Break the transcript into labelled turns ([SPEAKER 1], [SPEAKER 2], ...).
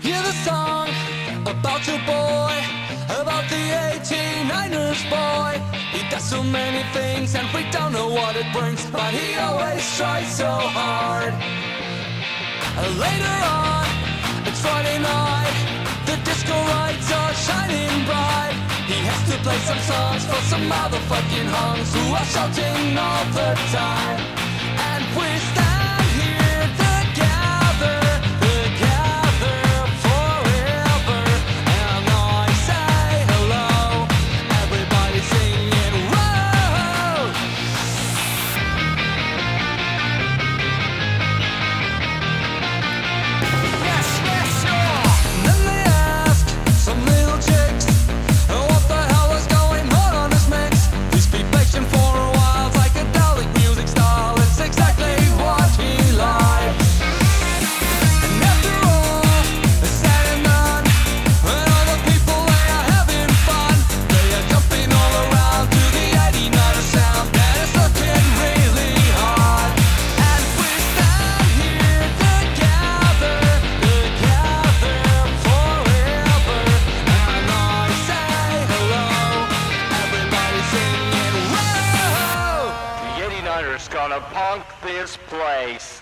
[SPEAKER 1] Hear the song about your boy, about the 89ers boy. He does so many things and we don't know what it brings, but he always tries so hard. Later on, it's Friday night, the disco lights are shining bright. He has to play some songs for some motherfucking hunks who are shouting all the time. And we stand here together, together forever. And I say hello, everybody singing whoa. Yes, yes, sure. Then they asked some little chicks, what the hell is going on this mix? He's been patient for a while, psychedelic music style. It's exactly what he likes. And after all is said and done, when all the people they are having fun, they are jumping all around to the 89er sound that is looking really hot. And we stand here together, together forever. And I say hello, everybody singing whoa.
[SPEAKER 2] The 89ers gonna punk this place.